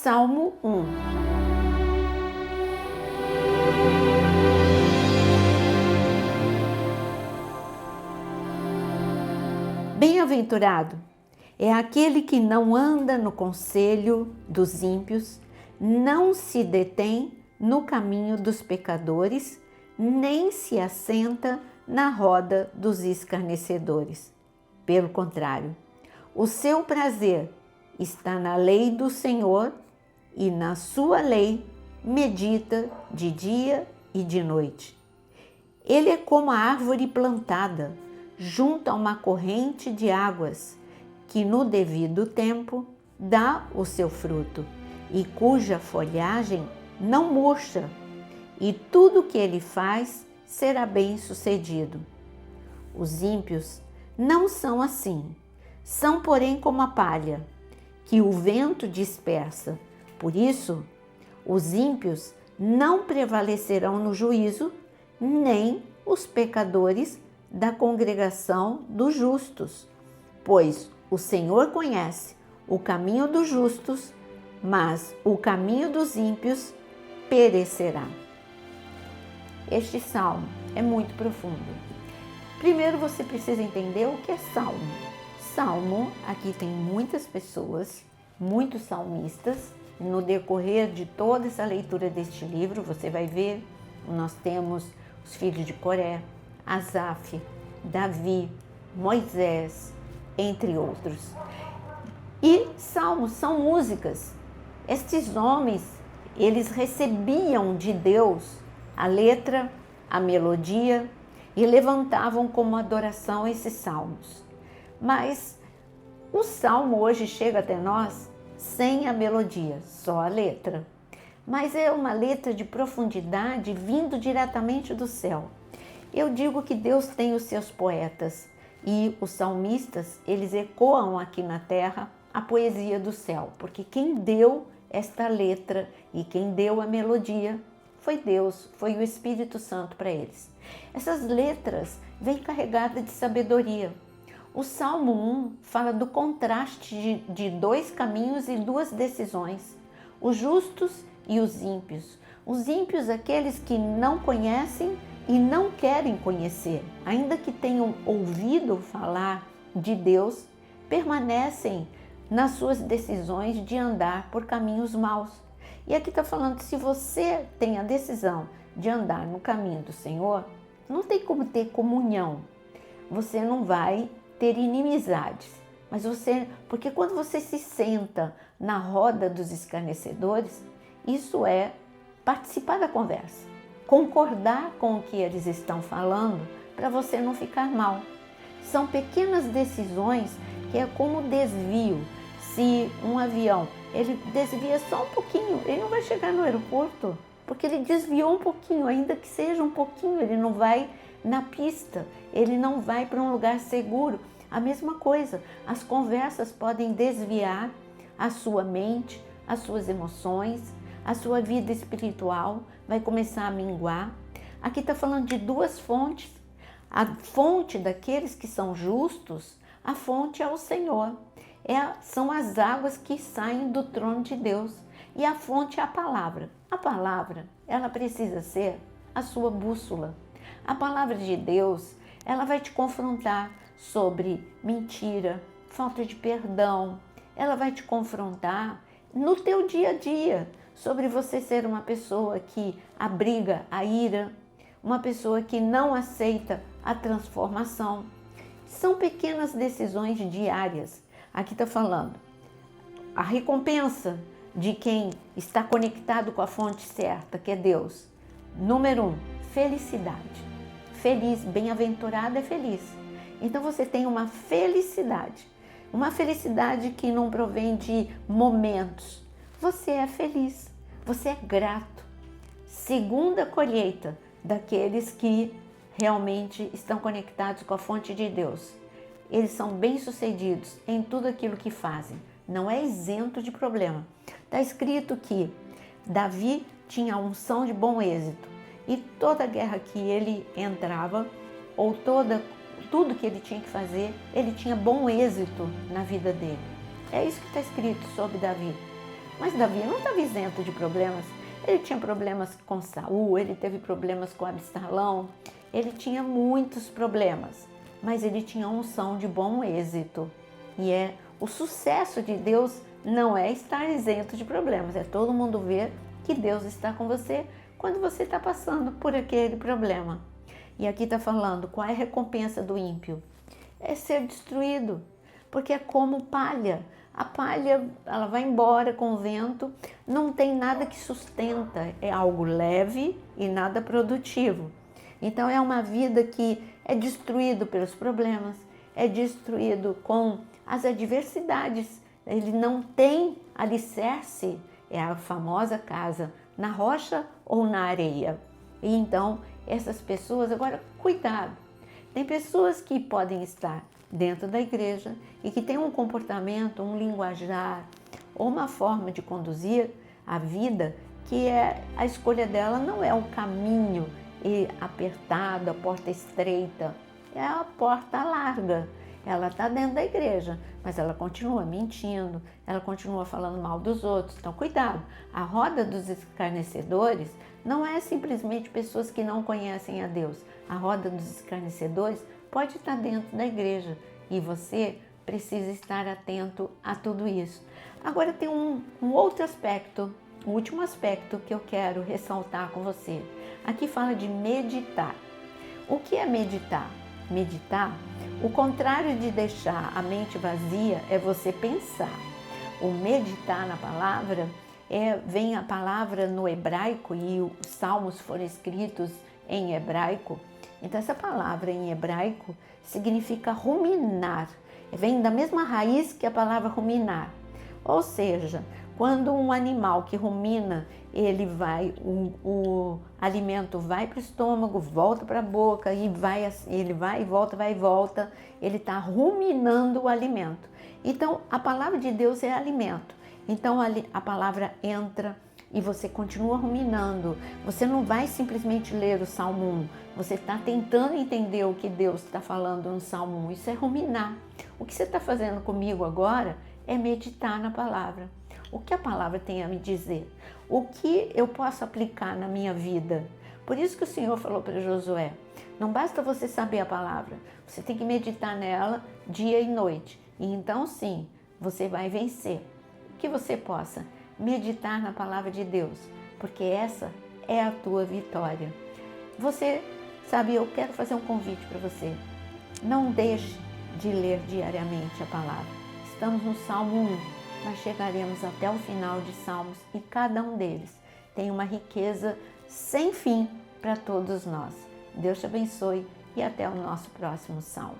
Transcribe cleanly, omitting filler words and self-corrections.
Salmo 1. Bem-aventurado é aquele que não anda no conselho dos ímpios, não se detém no caminho dos pecadores, nem se assenta na roda dos escarnecedores. Pelo contrário, o seu prazer está na lei do Senhor e na sua lei medita de dia e de noite. Ele é como a árvore plantada junto a uma corrente de águas, que no devido tempo dá o seu fruto e cuja folhagem não murcha, e tudo que ele faz será bem-sucedido. Os ímpios não são assim, são porém como a palha, que o vento dispersa. Por isso, os ímpios não prevalecerão no juízo, nem os pecadores da congregação dos justos, pois o Senhor conhece o caminho dos justos, mas o caminho dos ímpios perecerá. Este salmo é muito profundo. Primeiro você precisa entender o que é salmo. Salmo, aqui tem muitas pessoas, muitos salmistas. No decorrer de toda essa leitura deste livro, você vai ver, nós temos os filhos de Coré, Asaf, Davi, Moisés, entre outros. E salmos são músicas. Estes homens, eles recebiam de Deus a letra, a melodia e levantavam como adoração esses salmos. Mas o salmo hoje chega até nós sem a melodia, só a letra. Mas é uma letra de profundidade vindo diretamente do céu. Eu digo que Deus tem os seus poetas e os salmistas, eles ecoam aqui na terra a poesia do céu, porque quem deu esta letra e quem deu a melodia foi Deus, foi o Espírito Santo para eles. Essas letras vêm carregadas de sabedoria. O Salmo 1 fala do contraste de dois caminhos e duas decisões, os justos e os ímpios. Os ímpios, aqueles que não conhecem e não querem conhecer, ainda que tenham ouvido falar de Deus, permanecem nas suas decisões de andar por caminhos maus. E aqui está falando, se você tem a decisão de andar no caminho do Senhor, não tem como ter comunhão, você não vai ter inimizades, mas porque quando você se senta na roda dos escarnecedores, isso é participar da conversa, concordar com o que eles estão falando para você não ficar mal. São pequenas decisões que é como desvio. Se um avião, ele desvia só um pouquinho, ele não vai chegar no aeroporto, porque ele desviou um pouquinho, ainda que seja um pouquinho, ele não vai na pista, ele não vai para um lugar seguro. A mesma coisa, as conversas podem desviar a sua mente, as suas emoções, a sua vida espiritual vai começar a minguar. Aqui está falando de duas fontes. A fonte daqueles que são justos, a fonte é o Senhor. São as águas que saem do trono de Deus. E a fonte é a palavra. A palavra, ela precisa ser a sua bússola. A palavra de Deus, ela vai te confrontar sobre mentira, falta de perdão. Ela vai te confrontar no teu dia a dia sobre você ser uma pessoa que abriga a ira, uma pessoa que não aceita a transformação. São pequenas decisões diárias. Aqui está falando a recompensa de quem está conectado com a fonte certa, que é Deus. Número 1, felicidade. Feliz, bem-aventurado é feliz. Então você tem uma felicidade que não provém de momentos. Você é feliz, você é grato. Segunda colheita daqueles que realmente estão conectados com a fonte de Deus. Eles são bem-sucedidos em tudo aquilo que fazem. Não é isento de problema. Está escrito que Davi tinha a unção de bom êxito. E toda guerra que ele entrava, ou tudo que ele tinha que fazer, ele tinha bom êxito na vida dele. É isso que está escrito sobre Davi. Mas Davi não estava isento de problemas. Ele tinha problemas com Saul, ele teve problemas com Absalão, ele tinha muitos problemas, mas ele tinha unção de bom êxito. E o sucesso de Deus não é estar isento de problemas, é todo mundo ver que Deus está com você quando você está passando por aquele problema. E aqui está falando, qual é a recompensa do ímpio? É ser destruído, porque é como palha. A palha, ela vai embora com o vento, não tem nada que sustenta, é algo leve e nada produtivo. Então é uma vida que é destruído pelos problemas, é destruído com as adversidades. Ele não tem alicerce, é a famosa casa, na rocha ou na areia. E então essas pessoas, agora cuidado, tem pessoas que podem estar dentro da igreja e que têm um comportamento, um linguajar ou uma forma de conduzir a vida que a escolha dela não é o caminho apertado, a porta estreita, é a porta larga. Ela está dentro da igreja, mas ela continua mentindo, ela continua falando mal dos outros. Então, cuidado, a roda dos escarnecedores não é simplesmente pessoas que não conhecem a Deus. A roda dos escarnecedores pode estar dentro da igreja e você precisa estar atento a tudo isso. Agora tem um outro aspecto, o último aspecto que eu quero ressaltar com você. Aqui fala de meditar. O que é meditar? Meditar, o contrário de deixar a mente vazia é você pensar. O meditar na palavra, vem a palavra no hebraico e os salmos foram escritos em hebraico. Então essa palavra em hebraico significa ruminar, vem da mesma raiz que a palavra ruminar. Ou seja, quando um animal que rumina, o alimento vai para o estômago, volta para a boca e ele vai e volta, ele está ruminando o alimento. Então a palavra de Deus é alimento. Então a palavra entra e você continua ruminando. Você não vai simplesmente ler o Salmo 1, você está tentando entender o que Deus está falando no Salmo 1. Isso é ruminar. O que você está fazendo comigo agora é meditar na palavra. O que a palavra tem a me dizer? O que eu posso aplicar na minha vida? Por isso que o Senhor falou para Josué, não basta você saber a palavra, você tem que meditar nela dia e noite. E então sim, você vai vencer. Que você possa meditar na palavra de Deus, porque essa é a tua vitória. Você sabe, eu quero fazer um convite para você. Não deixe de ler diariamente a palavra. Estamos no Salmo 1, mas chegaremos até o final de Salmos e cada um deles tem uma riqueza sem fim para todos nós. Deus te abençoe e até o nosso próximo Salmo.